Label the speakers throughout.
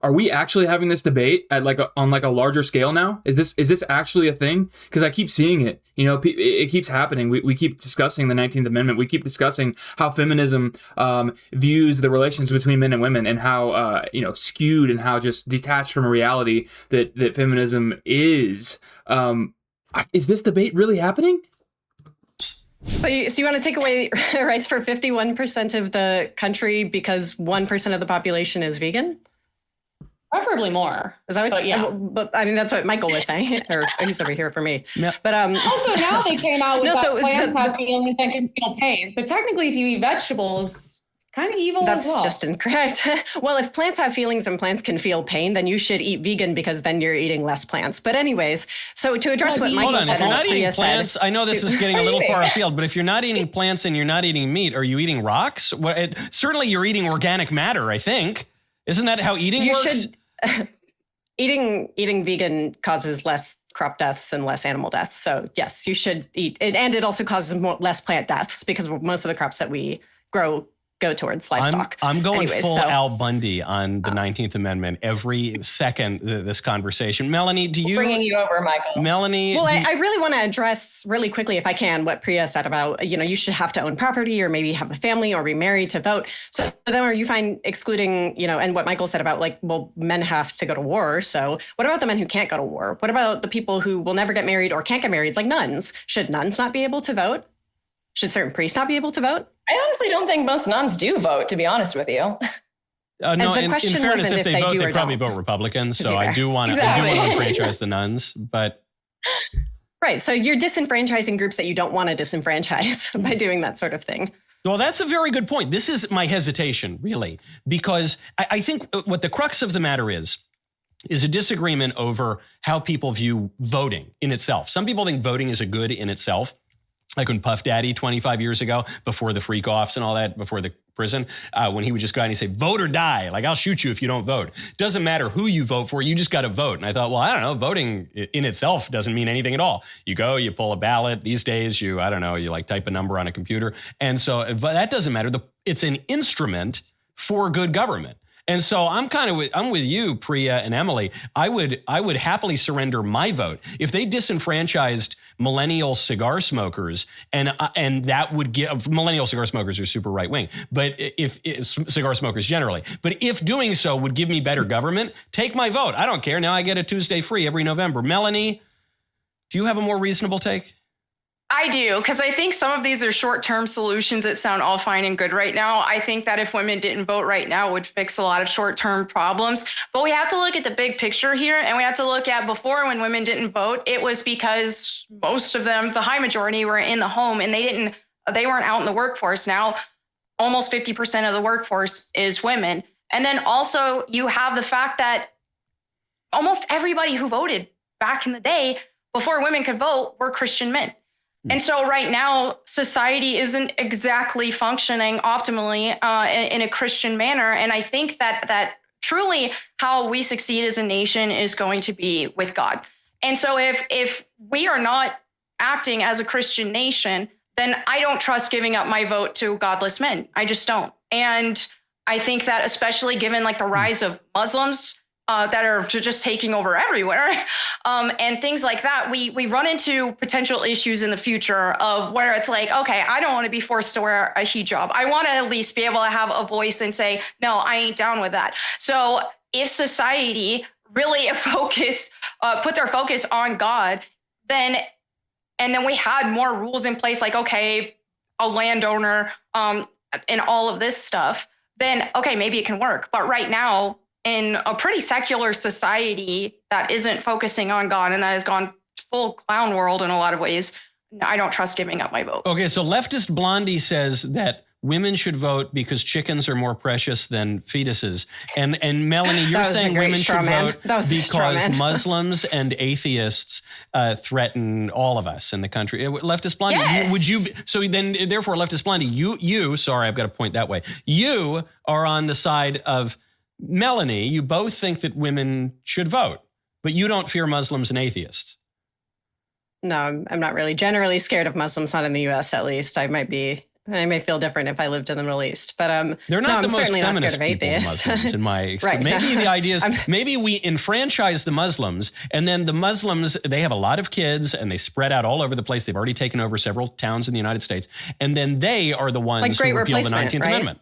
Speaker 1: are we actually having this debate at on a larger scale now? Is this actually a thing? Because I keep seeing it. It keeps happening. We keep discussing the 19th Amendment. We keep discussing how feminism views the relations between men and women, and how skewed and how just detached from a reality that feminism is. Is this debate really happening?
Speaker 2: So you want to take away rights for 51% of the country because 1% of the population is vegan?
Speaker 3: Preferably more.
Speaker 2: Is that what? But I mean, that's what Michael was saying, or he's over here for me.
Speaker 3: Yeah.
Speaker 2: But
Speaker 3: also now they came out with plants have feelings that can feel pain. So technically, if you eat vegetables, kind of evil as well.
Speaker 2: That's just incorrect. Well, if plants have feelings and plants can feel pain, then you should eat vegan because then you're eating less plants. But anyways, so to address what Michael said,
Speaker 4: if you're not eating plants, I know this is getting a little far afield, but if you're not eating plants and you're not eating meat, are you eating rocks? Certainly you're eating organic matter, I think. Isn't that how eating works?
Speaker 2: Eating vegan causes less crop deaths and less animal deaths. So yes, you should eat. And it also causes less plant deaths because most of the crops that we grow go towards livestock.
Speaker 4: I'm going full Al Bundy on the 19th Amendment every second this conversation. Melonie,
Speaker 5: bringing you over, Michael.
Speaker 4: Melonie.
Speaker 2: Well, I really want to address really quickly, if I can, what Priya said about, you should have to own property or maybe have a family or be married to vote. So then are you fine excluding, and what Michael said about men have to go to war. So what about the men who can't go to war? What about the people who will never get married or can't get married, like nuns? Should nuns not be able to vote? Should certain priests not be able to vote?
Speaker 5: I honestly don't think most nuns do vote, to be honest with you.
Speaker 4: No, in fairness, if they vote, they probably vote Republican. So I do want to enfranchise the nuns, but.
Speaker 2: Right. So you're disenfranchising groups that you don't want to disenfranchise by doing that sort of thing.
Speaker 4: Well, that's a very good point. This is my hesitation, really, because I think what the crux of the matter is a disagreement over how people view voting in itself. Some people think voting is a good in itself. Like when Puff Daddy 25 years ago, before the freak offs and all that, before the prison, when he would just go out and he'd say, vote or die. Like, I'll shoot you if you don't vote. Doesn't matter who you vote for, you just got to vote. And I thought, well, I don't know, voting in itself doesn't mean anything at all. You go, you pull a ballot. These days, you type a number on a computer. And so that doesn't matter. It's an instrument for good government. And so I'm with you, Priya and Emily. I would happily surrender my vote if they disenfranchised millennial cigar smokers, and that would give millennial cigar smokers are super right wing, but if cigar smokers generally, but if doing so would give me better government, take my vote. I don't care. Now I get a Tuesday free every November. Melonie, do you have a more reasonable take?
Speaker 6: I do, because I think some of these are short-term solutions that sound all fine and good right now. I think that if women didn't vote right now, it would fix a lot of short-term problems. But we have to look at the big picture here, and we have to look at before, when women didn't vote, it was because most of them, the high majority, were in the home and they weren't out in the workforce. Now, almost 50% of the workforce is women. And then also you have the fact that almost everybody who voted back in the day before women could vote were Christian men. And so right now, society isn't exactly functioning optimally in a Christian manner. And I think that truly how we succeed as a nation is going to be with God. And so if we are not acting as a Christian nation, then I don't trust giving up my vote to godless men. I just don't. And I think that especially given the rise of Muslims, that are just taking over everywhere, and things like that, we run into potential issues in the future of where it's like, okay, I don't want to be forced to wear a hijab. I want to at least be able to have a voice and say, no, I ain't down with that. So if society really put their focus on God, and then we had more rules in place, like, okay, a landowner, and all of this stuff, then, okay, maybe it can work. But right now, in a pretty secular society that isn't focusing on God and that has gone full clown world in a lot of ways, I don't trust giving up my vote.
Speaker 4: Okay, so Leftist Blondie says that women should vote because chickens are more precious than fetuses. And Melonie, you're saying women should vote because Muslims and atheists threaten all of us in the country. Leftist Blondie,
Speaker 6: yes.
Speaker 4: Therefore, Leftist Blondie, you, sorry, I've got to point that way. You are on the side of Melonie. You both think that women should vote, but you don't fear Muslims and atheists.
Speaker 2: No, I'm not really generally scared of Muslims, not in the U.S. at least. I might be I may feel different if I lived in the Middle East, but
Speaker 4: they're not the
Speaker 2: I'm
Speaker 4: most
Speaker 2: certainly not scared
Speaker 4: feminist
Speaker 2: of
Speaker 4: people,
Speaker 2: atheists.
Speaker 4: Muslims, in my experience.
Speaker 2: Right.
Speaker 4: Maybe the idea is maybe we enfranchise the Muslims, and then the Muslims, they have a lot of kids, and they spread out all over the place. They've already taken over several towns in the United States, and then they are the ones who repeal the 19th Amendment.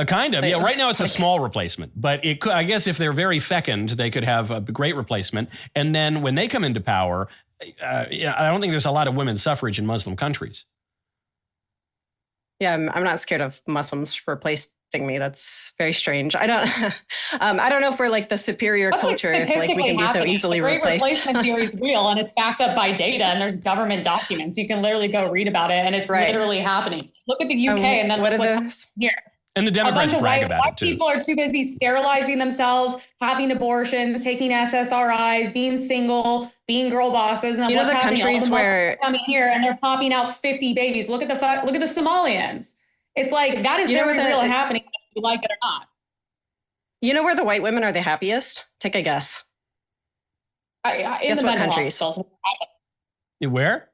Speaker 4: Kind of. Yeah, right now it's a small replacement, but it could, I guess if they're very fecund, they could have a great replacement. And then when they come into power, I don't think there's a lot of women's suffrage in Muslim countries.
Speaker 2: Yeah, I'm not scared of Muslims replacing me. That's very strange. I don't know if we're like the superior culture, if like we can be so easily replaced.
Speaker 3: The replacement theory is real, and it's backed up by data, and there's government documents. You can literally go read about it, and it's literally happening. Look at the UK, and then look what's here.
Speaker 4: And the Democrats brag about it too.
Speaker 3: People are too busy sterilizing themselves, having abortions, taking SSRIs, being single, being girl bosses. And
Speaker 2: you know the countries where
Speaker 3: coming here and they're popping out 50 babies. Look at the Somalians. It's like that is very real and happening, whether you like it or not.
Speaker 2: You know where the white women are the happiest? Take a guess.
Speaker 3: Guess
Speaker 2: what countries?
Speaker 4: Where?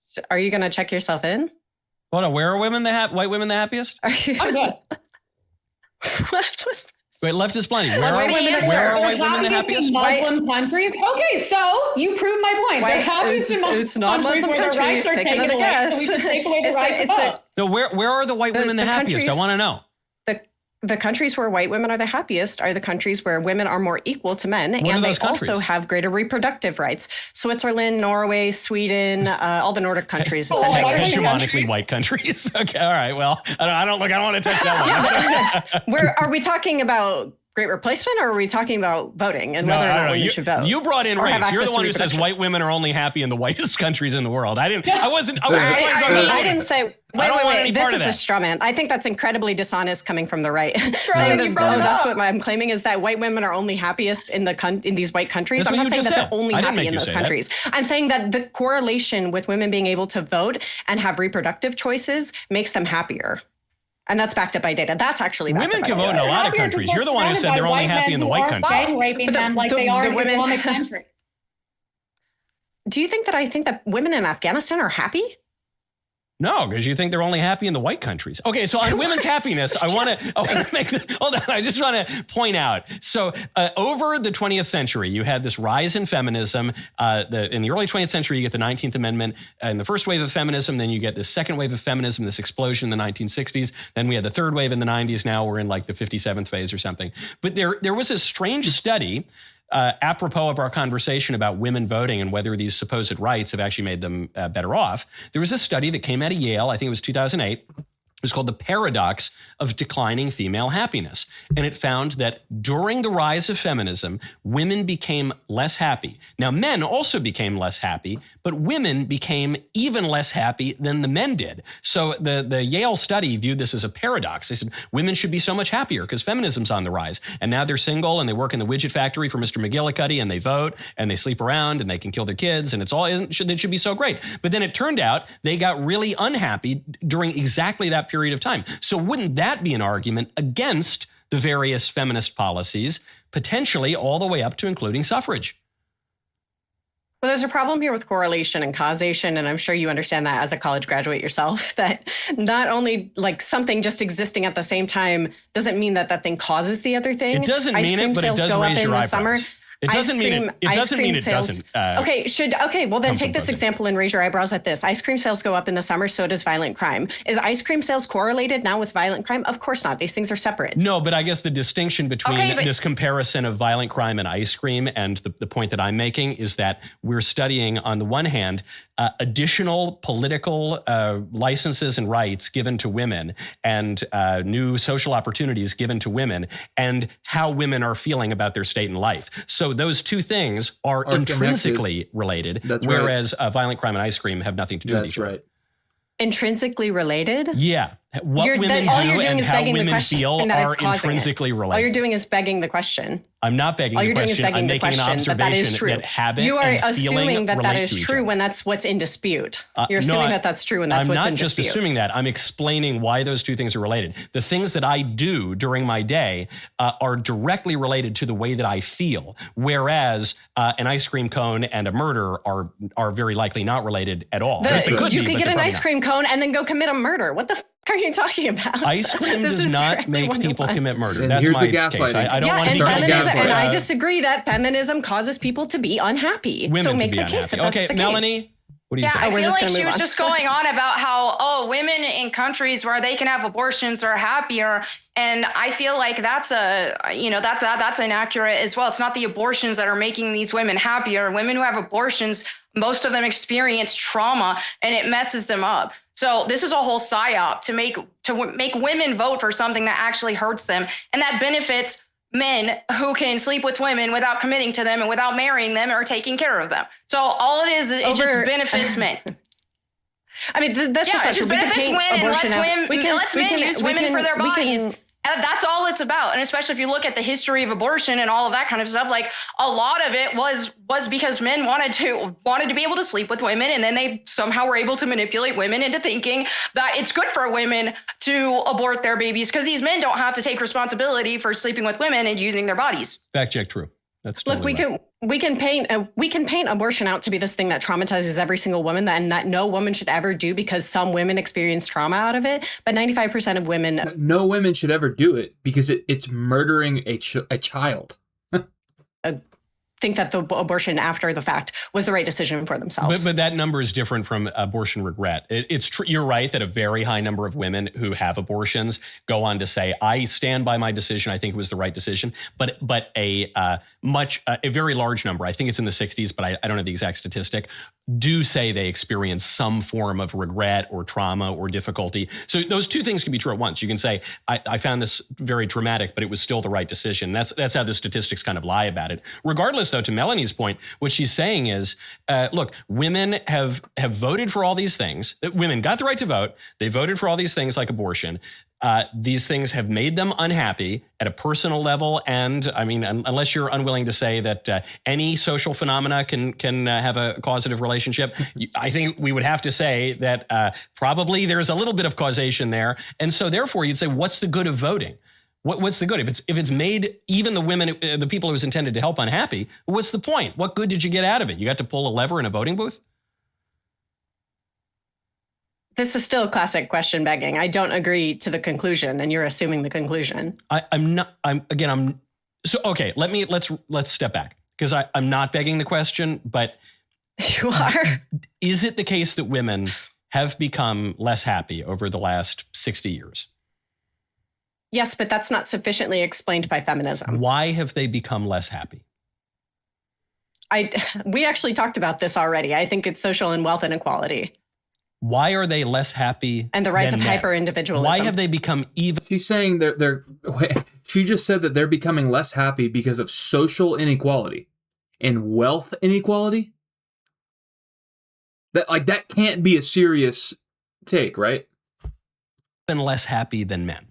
Speaker 2: So are you going to check yourself in?
Speaker 4: Hold on, where are white women the happiest?
Speaker 3: I'm good.
Speaker 2: What was this?
Speaker 4: Wait, Leftist Blondie, where are white women the happiest?
Speaker 3: Muslim countries? Okay, so you prove my point. They're happiest in Muslim countries where the rights are taken away, so we should take away the right to vote.
Speaker 4: No, where are the white women the happiest? I want to know.
Speaker 2: The countries where white women are the happiest are the countries where women are more equal to men, and they also have greater reproductive rights. Switzerland, Norway, Sweden, all the Nordic countries.
Speaker 4: Hegemonically white countries. Okay, all right. Well, I don't want to touch that one.
Speaker 2: Where are we talking about? Great replacement, or are we talking about voting and whether or not women should vote?
Speaker 4: You brought in race. You're the one who says white women are only happy in the whitest countries in the world. I didn't say. Wait.
Speaker 2: This is a straw man. I think that's incredibly dishonest coming from the right. That's what I'm claiming is that white women are only happiest in these white countries. I'm not saying that they're only happy in those countries. I'm saying that the correlation with women being able to vote and have reproductive choices makes them happier. And that's backed up by data. That's actually backed
Speaker 4: women
Speaker 2: up
Speaker 4: can vote in a lot of countries. You're the one who said they're only happy in the white country.
Speaker 3: Gang raping them like they are in the Islamic country.
Speaker 2: Do you think that I think that women in Afghanistan are happy?
Speaker 4: No, because you think they're only happy in the white countries. Okay, so on women's happiness, I want to make. Hold on, I just want to point out. So over the 20th century, you had this rise in feminism. In the early 20th century, you get the 19th Amendment and the first wave of feminism. Then you get this second wave of feminism, this explosion in the 1960s. Then we had the third wave in the 90s. Now we're in like the 57th phase or something. But there was a strange study. Apropos of our conversation about women voting and whether these supposed rights have actually made them better off, there was a study that came out of Yale, I think it was 2008. It was called The Paradox of Declining Female Happiness. And it found that during the rise of feminism, women became less happy. Now, men also became less happy, but women became even less happy than the men did. So the Yale study viewed this as a paradox. They said women should be so much happier because feminism's on the rise. And now they're single and they work in the widget factory for Mr. McGillicuddy and they vote and they sleep around and they can kill their kids and it should be so great. But then it turned out they got really unhappy during exactly that period of time. So wouldn't that be an argument against the various feminist policies, potentially all the way up to including suffrage?
Speaker 2: Well, there's a problem here with correlation and causation, and I'm sure you understand that as a college graduate yourself, that not only like something just existing at the same time doesn't mean that that thing causes the other thing.
Speaker 4: It doesn't mean it, but it does raise your eyebrows. It doesn't mean it doesn't.
Speaker 2: Well, then take this example and raise your eyebrows at this. Ice cream sales go up in the summer, so does violent crime. Is ice cream sales correlated now with violent crime? Of course not. These things are separate.
Speaker 4: No, but I guess the distinction between this comparison of violent crime and ice cream and the point that I'm making is that we're studying, on the one hand, additional political licenses and rights given to women and new social opportunities given to women and how women are feeling about their state and life. So those two things are intrinsically related, whereas violent crime and ice cream have nothing to do with each other.
Speaker 2: Intrinsically related?
Speaker 4: Yeah. What women do and how women feel are intrinsically related.
Speaker 2: All you're doing is begging the question.
Speaker 4: I'm not begging the question. I'm making an observation that habit
Speaker 2: you are
Speaker 4: and
Speaker 2: assuming
Speaker 4: that
Speaker 2: that is true when that's what's in dispute. You're assuming that that's true when that's what's in dispute.
Speaker 4: I'm not just assuming that. I'm explaining why those two things are related. The things that I do during my day are directly related to the way that I feel, whereas an ice cream cone and a murder are very likely not related at all.
Speaker 2: You could get an ice cream cone and then go commit a murder. What the f*** are you talking about?
Speaker 4: Ice cream does not make people commit murder.
Speaker 1: And
Speaker 4: That's
Speaker 1: here's
Speaker 4: my
Speaker 1: the gaslighting.
Speaker 4: case. I don't want to start
Speaker 2: gaslighting. And I disagree that feminism causes people to be unhappy.
Speaker 4: Women
Speaker 2: so make
Speaker 4: to be
Speaker 2: the case
Speaker 4: unhappy.
Speaker 2: that that's
Speaker 4: Okay,
Speaker 2: the
Speaker 4: Melonie.
Speaker 2: case.
Speaker 4: What do you think?
Speaker 6: I feel like she was just going on about how, women in countries where they can have abortions are happier. And I feel like that's that's inaccurate as well. It's not the abortions that are making these women happier. Women who have abortions, most of them experience trauma and it messes them up. So this is a whole psyop to make women vote for something that actually hurts them and that benefits men who can sleep with women without committing to them and without marrying them or taking care of them. So all it is, it just benefits men.
Speaker 2: I mean, that's just
Speaker 6: it just benefits men and lets men use women for their bodies. That's all it's about. And especially if you look at the history of abortion and all of that kind of stuff, like a lot of it was because men wanted to be able to sleep with women. And then they somehow were able to manipulate women into thinking that it's good for women to abort their babies because these men don't have to take responsibility for sleeping with women and using their bodies.
Speaker 4: Fact check true. That's totally
Speaker 2: we can paint abortion out to be this thing that traumatizes every single woman and that no woman should ever do because some women experience trauma out of it. But 95% of women,
Speaker 1: no women should ever do it because it's murdering a child.
Speaker 2: think that the abortion after the fact was the right decision for themselves.
Speaker 4: But that number is different from abortion regret. It's true. You're right that a very high number of women who have abortions go on to say, I stand by my decision. I think it was the right decision. But a very large number, I think it's in the 60s, but I don't have the exact statistic, do say they experience some form of regret or trauma or difficulty. So those two things can be true at once. You can say, I found this very dramatic, but it was still the right decision. That's how the statistics kind of lie about it. Regardless, though, to Melonie's point, what she's saying is, look, women have voted for all these things. Women got the right to vote. They voted for all these things like abortion. These things have made them unhappy at a personal level. And I mean, unless you're unwilling to say that any social phenomena can have a causative relationship, I think we would have to say that probably there's a little bit of causation there. And so therefore you'd say, what's the good of voting? What's the good? If it's made even the women, the people it was intended to help unhappy, what's the point? What good did you get out of it? You got to pull a lever in a voting booth?
Speaker 2: This is still classic question begging. I don't agree to the conclusion, and you're assuming the conclusion. Let's step back because I'm not begging the question, but you are.
Speaker 4: Is it the case that women have become less happy over the last 60 years?
Speaker 2: Yes, but that's not sufficiently explained by feminism.
Speaker 4: Why have they become less happy?
Speaker 2: We actually talked about this already. I think it's social and wealth inequality.
Speaker 4: Why are they less happy?
Speaker 2: And the rise of hyper-individualism.
Speaker 4: Why have they become even?
Speaker 1: She's saying she just said that they're becoming less happy because of social inequality and wealth inequality. That can't be a serious take, right?
Speaker 4: Been less happy than men.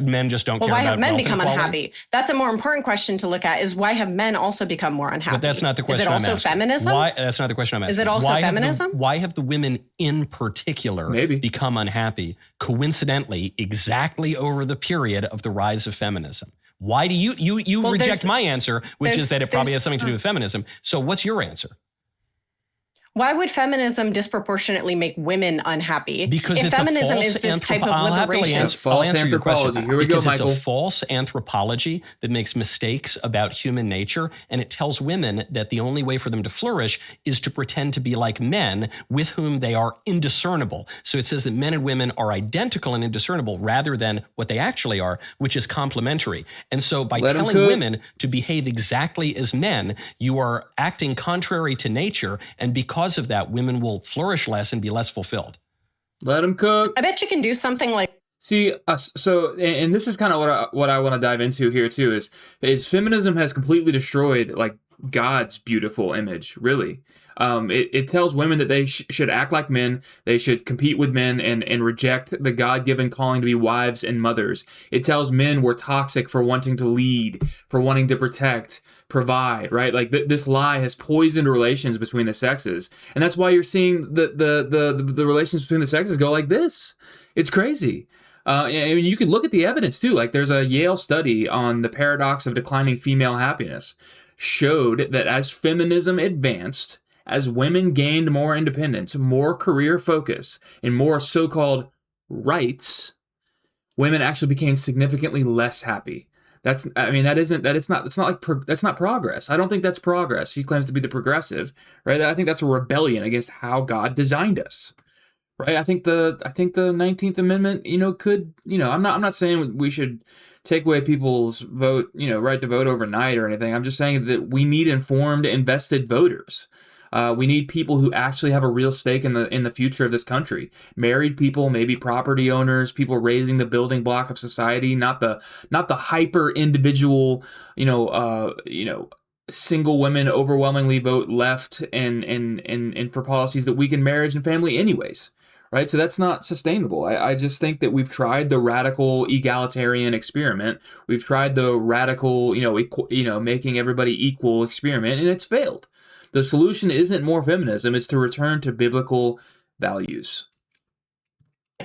Speaker 4: Men just don't care about wealth.
Speaker 2: Why have men become
Speaker 4: inequality?
Speaker 2: unhappy? That's a more important question to look at, is why have men also become more unhappy?
Speaker 4: But that's not the question
Speaker 2: I'm
Speaker 4: asking.
Speaker 2: Is it also feminism?
Speaker 4: That's not the question I'm asking.
Speaker 2: Is it also feminism?
Speaker 4: Why have the women in particular become unhappy, coincidentally, exactly over the period of the rise of feminism? Why do you reject my answer, which is that it probably has something to do with feminism. So what's your answer?
Speaker 2: Why would feminism disproportionately make women unhappy?
Speaker 4: Because
Speaker 2: if feminism is this type of liberation.
Speaker 4: I'll answer your question.
Speaker 1: Here we go, Michael.
Speaker 4: It's a false anthropology that makes mistakes about human nature, and it tells women that the only way for them to flourish is to pretend to be like men with whom they are indiscernible. So it says that men and women are identical and indiscernible rather than what they actually are, which is complementary. And so by telling women to behave exactly as men, you are acting contrary to nature, and because of that, women will flourish less and be less fulfilled.
Speaker 1: Let them cook.
Speaker 2: I bet you can do something like.
Speaker 1: See, and this is kind of what I want to dive into here too. Is feminism has completely destroyed like God's beautiful image, really. It tells women that they should act like men, they should compete with men and reject the God-given calling to be wives and mothers. It tells men we're toxic for wanting to lead, for wanting to protect, provide, right? Like this lie has poisoned relations between the sexes. And that's why you're seeing the relations between the sexes go like this. It's crazy. I mean, you can look at the evidence too. Like there's a Yale study on the paradox of declining female happiness, showed that as feminism advanced, as women gained more independence, more career focus, and more so-called rights, women actually became significantly less happy. That's not progress. I don't think that's progress. She claims to be the progressive, right? I think that's a rebellion against how God designed us. Right. I think the 19th Amendment, could, I'm not saying we should take away people's vote, right to vote overnight or anything. I'm just saying that we need informed, invested voters. We need people who actually have a real stake in the future of this country. Married people, maybe property owners, people raising the building block of society, not the hyper individual, single women overwhelmingly vote left and for policies that weaken marriage and family anyways. Right. So that's not sustainable. I just think that we've tried the radical egalitarian experiment. We've tried the radical, making everybody equal experiment, and it's failed. The solution isn't more feminism. It's to return to biblical values.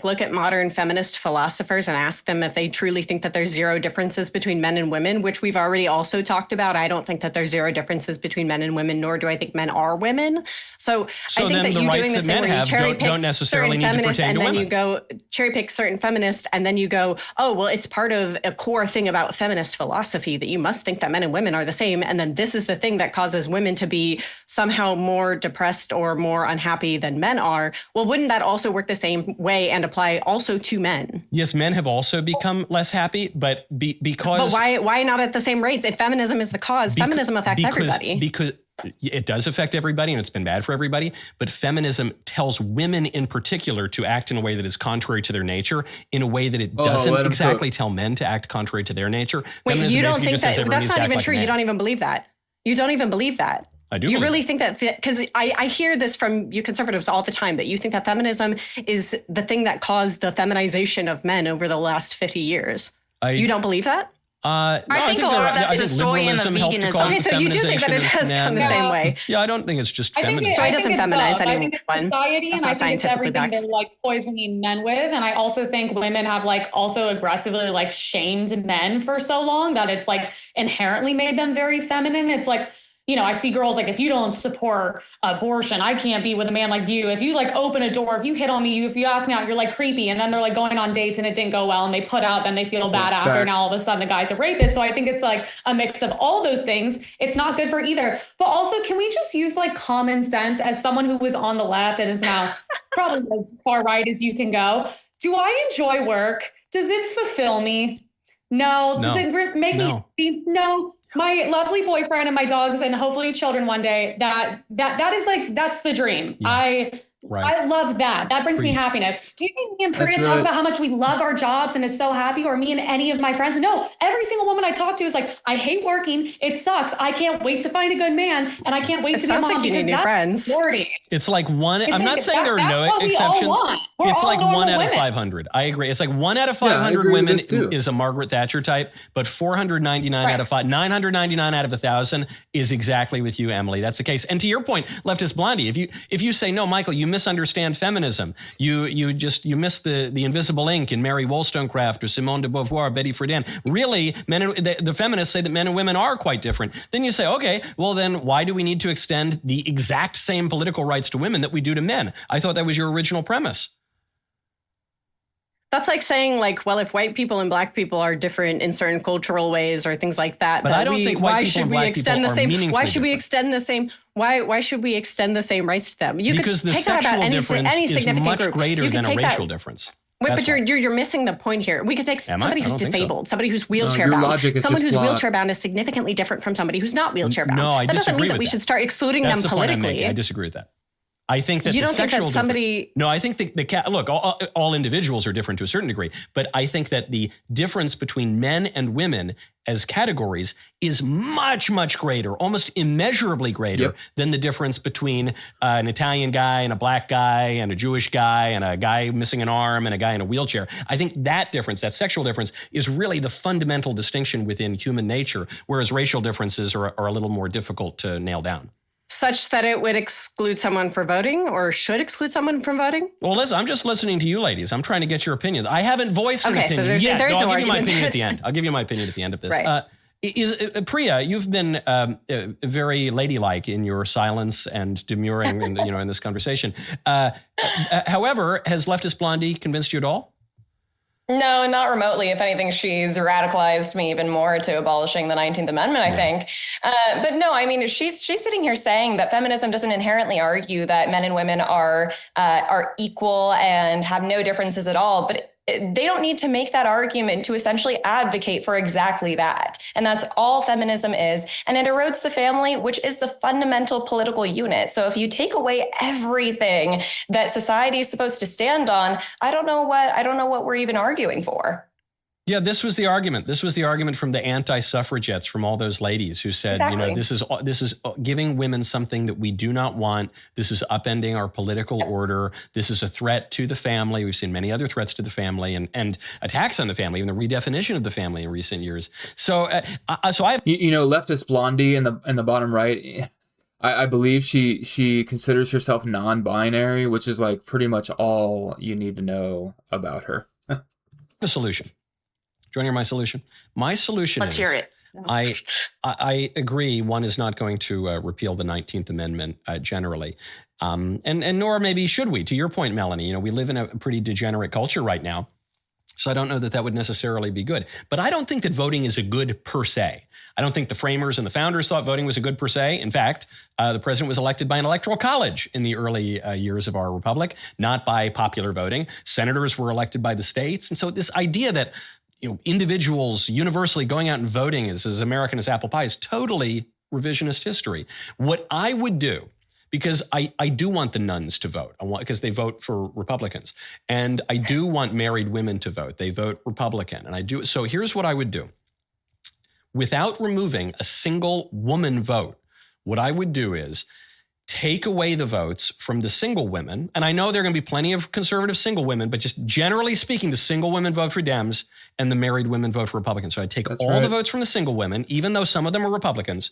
Speaker 2: Look at modern feminist philosophers and ask them if they truly think that there's zero differences between men and women, which we've already also talked about. I don't think that there's zero differences between men and women, nor do I think men are women. So I think that you doing this thing where you cherry pick certain feminists and then you go cherry pick certain feminists and then you go, oh, well, it's part of a core thing about feminist philosophy that you must think that men and women are the same. And then this is the thing that causes women to be somehow more depressed or more unhappy than men are. Well, wouldn't that also work the same way and apply also to men?
Speaker 4: Yes, men have also become less happy, but because...
Speaker 2: But why not at the same rates? If feminism is the cause, feminism affects everybody.
Speaker 4: Because it does affect everybody and it's been bad for everybody, but feminism tells women in particular to act in a way that is contrary to their nature, in a way that it doesn't exactly tell men to act contrary to their nature.
Speaker 2: Wait, you don't think that's not even true? You don't even believe that? You don't even believe that?
Speaker 4: I do.
Speaker 2: You really think that, because I hear this from you conservatives all the time, that you think that feminism is the thing that caused the feminization of men over the last 50 years. You don't believe that?
Speaker 4: No,
Speaker 6: I think a lot of that's the soy and the veganism.
Speaker 2: Okay, so you do think that it has come the same way.
Speaker 4: Yeah, I don't think it's just feminism.
Speaker 2: Soy doesn't feminize anyone.
Speaker 3: Society, and I think it's everything they're like poisoning men with. And I also think women have like also aggressively like shamed men for so long that it's like inherently made them very feminine. It's like, I see girls like, if you don't support abortion, I can't be with a man like you. If you like open a door, if you hit on me, if you ask me out, you're like creepy. And then they're like going on dates and it didn't go well and they put out, then they feel bad after. Facts. Now all of a sudden the guy's a rapist. So I think it's like a mix of all those things. It's not good for either. But also, can we just use like common sense as someone who was on the left and is now probably as far right as you can go? Do I enjoy work? Does it fulfill me? No. Does it make me be? No. My lovely boyfriend and my dogs and hopefully children one day, that is like, that's the dream. Yeah. I love that. That brings me happiness. Do you think me and Priya talk about how much we love our jobs and it's so happy, or me and any of my friends? No, every single woman I talk to is like, I hate working. It sucks. I can't wait to find a good man and I can't wait to be a mom,
Speaker 2: like
Speaker 3: because that's
Speaker 2: friends.
Speaker 4: It's like one, I'm not saying there are no exceptions. It's like 1 out of 500. I agree. It's like 1 out of 500 women is a Margaret Thatcher type, but 499 out of 999 out of 1,000 is exactly with you, Emily. That's the case. And to your point, Leftist Blondie, if you say, no, Michael, you misunderstand feminism. You miss the invisible ink in Mary Wollstonecraft or Simone de Beauvoir, Betty Friedan. Really, the feminists say that men and women are quite different. Then you say, okay, well then why do we need to extend the exact same political rights to women that we do to men? I thought that was your original premise.
Speaker 2: That's like saying, like, well, if white people and black people are different in certain cultural ways or things like that,
Speaker 4: but I don't think white people and black people are meaningfully different.
Speaker 2: Why should we extend the same? Why should we extend the same rights to them?
Speaker 4: Because the sexual difference is much greater than a racial difference.
Speaker 2: Wait, but you're missing the point here. We could take somebody who's disabled, somebody who's wheelchair bound. Someone who's wheelchair bound is significantly different from somebody who's not wheelchair bound.
Speaker 4: No, I disagree with that.
Speaker 2: That doesn't mean that we should start excluding them politically.
Speaker 4: I disagree with that. I think that
Speaker 2: you don't think that somebody.
Speaker 4: No, I think look, all individuals are different to a certain degree, but I think that the difference between men and women as categories is much, much greater, almost immeasurably greater than the difference between an Italian guy and a black guy and a Jewish guy and a guy missing an arm and a guy in a wheelchair. I think that difference, that sexual difference, is really the fundamental distinction within human nature, whereas racial differences are a little more difficult to nail down.
Speaker 2: Such that it would exclude someone from voting or should exclude someone from voting?
Speaker 4: Well, listen, I'm just listening to you ladies. I'm trying to get your opinions. I haven't voiced an opinion yet. I'll give you my opinion at the end. I'll give you my opinion at the end of this.
Speaker 2: Right.
Speaker 4: Priya, you've been very ladylike in your silence and demurring in this conversation. However, has Leftist Blondie convinced you at all?
Speaker 5: No, not remotely. If anything, she's radicalized me even more to abolishing the 19th Amendment, I think. But no, I mean, she's sitting here saying that feminism doesn't inherently argue that men and women are equal and have no differences at all. But they don't need to make that argument to essentially advocate for exactly that. And that's all feminism is. And it erodes the family, which is the fundamental political unit. So if you take away everything that society is supposed to stand on, I don't know what we're even arguing for.
Speaker 4: Yeah, this was the argument. This was the argument from the anti-suffragettes, from all those ladies who said,
Speaker 5: exactly.
Speaker 4: This is giving women something that we do not want. This is upending our political order. This is a threat to the family. We've seen many other threats to the family and attacks on the family, even the redefinition of the family in recent years. So,
Speaker 1: Leftist Blondie in the bottom right. I believe she considers herself non-binary, which is like pretty much all you need to know about her.
Speaker 4: The solution. Do you want to hear my solution? My solution
Speaker 6: Let's hear it.
Speaker 4: I agree one is not going to repeal the 19th Amendment generally. And nor maybe should we. To your point, Melonie, we live in a pretty degenerate culture right now. So I don't know that that would necessarily be good. But I don't think that voting is a good per se. I don't think the framers and the founders thought voting was a good per se. In fact, the president was elected by an electoral college in the early years of our republic, not by popular voting. Senators were elected by the states. And so this idea that individuals universally going out and voting is as American as apple pie is totally revisionist history. What I would do, because I do want the nuns to vote, because they vote for Republicans, and I do want married women to vote. They vote Republican, and I do. So here's what I would do. Without removing a single woman vote, what I would do is take away the votes from the single women. And I know there are going to be plenty of conservative single women, but just generally speaking, the single women vote for Dems and the married women vote for Republicans. So I'd take all the votes from the single women, even though some of them are Republicans.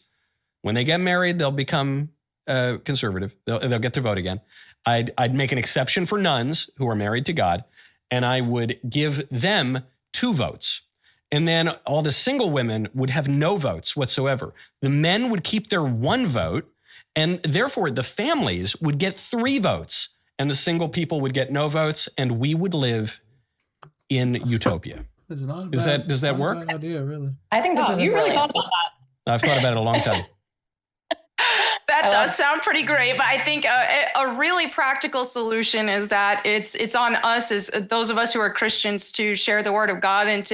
Speaker 4: When they get married, they'll become conservative. They'll get to vote again. I'd make an exception for nuns who are married to God, and I would give them 2 votes. And then all the single women would have no votes whatsoever. The men would keep their 1 vote, and therefore, the families would get 3 votes, and the single people would get no votes, and we would live in utopia.
Speaker 1: Does that
Speaker 4: work?
Speaker 1: Bad idea, really.
Speaker 5: I think this is
Speaker 3: you really thought about that.
Speaker 4: I've thought about it a long time.
Speaker 6: That does sound pretty great, but I think a really practical solution is that it's on us, as those of us who are Christians, to share the word of God and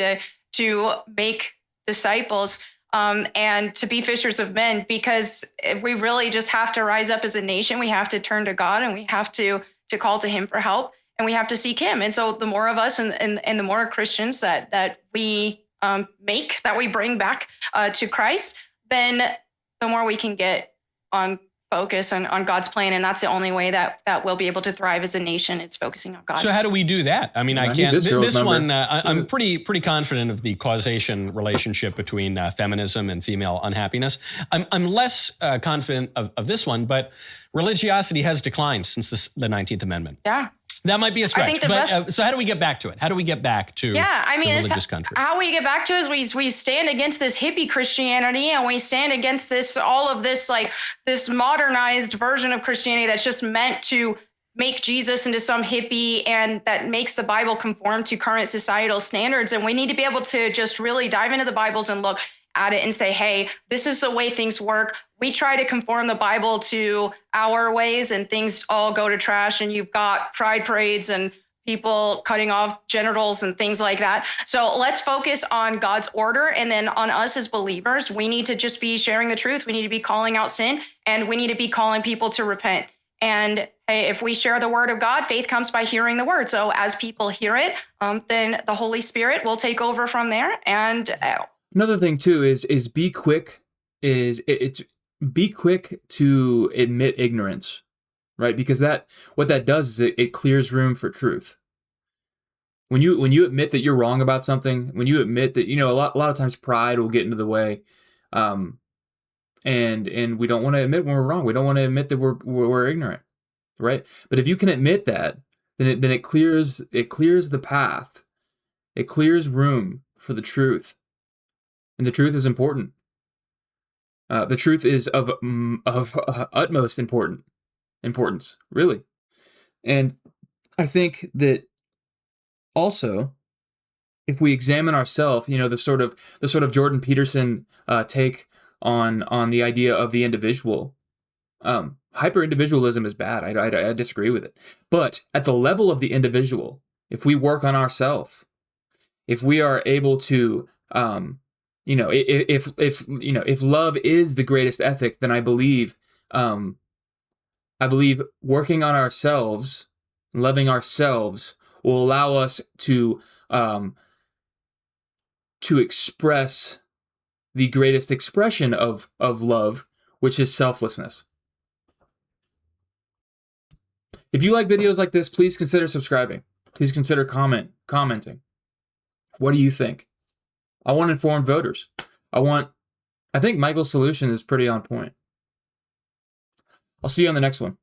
Speaker 6: to make disciples. And to be fishers of men, because we really just have to rise up as a nation. We have to turn to God, and we have to call to him for help, and we have to seek him. And so the more of us and the more Christians that we bring back to Christ, then the more we can get on focus on God's plan. And that's the only way that we'll be able to thrive as a nation. It's focusing on God.
Speaker 4: So how do we do that? I mean, I can't. This one, I'm pretty confident of the causation relationship between feminism and female unhappiness. I'm less confident of this one, but religiosity has declined since the 19th Amendment.
Speaker 6: Yeah.
Speaker 4: That might be a stretch, so how do we get back to it? How do we get back to the religious country?
Speaker 6: How we get back to it is we stand against this hippie Christianity, and we stand against all of this modernized version of Christianity that's just meant to make Jesus into some hippie and that makes the Bible conform to current societal standards. And we need to be able to just really dive into the Bibles and look at it and say, hey, this is the way things work. We try to conform the Bible to our ways and things all go to trash, and you've got pride parades and people cutting off genitals and things like that. So let's focus on God's order, and then on us as believers, we need to just be sharing the truth. We need to be calling out sin, and we need to be calling people to repent. And if we share the word of God, faith comes by hearing the word. So as people hear it, then the Holy Spirit will take over from there. And
Speaker 1: another thing too is be quick. Be quick to admit ignorance, right? Because what that does is it clears room for truth. When you admit that you're wrong about something, when you admit that, a lot of times pride will get into the way, and we don't want to admit when we're wrong. We don't want to admit that we're ignorant, right? But if you can admit that, then it clears the path. It clears room for the truth, and the truth is important. The truth is of utmost importance, really. And I think that also, if we examine ourselves, the sort of Jordan Peterson take on the idea of the individual, hyper-individualism is bad. I disagree with it. But at the level of the individual, if we work on ourselves, if we are able to, if love is the greatest ethic, then I believe working on ourselves, loving ourselves, will allow us to express the greatest expression of love, which is selflessness. If you like videos like this, please consider subscribing. Please consider commenting. What do you think? I want informed voters. I think Michael's solution is pretty on point. I'll see you on the next one.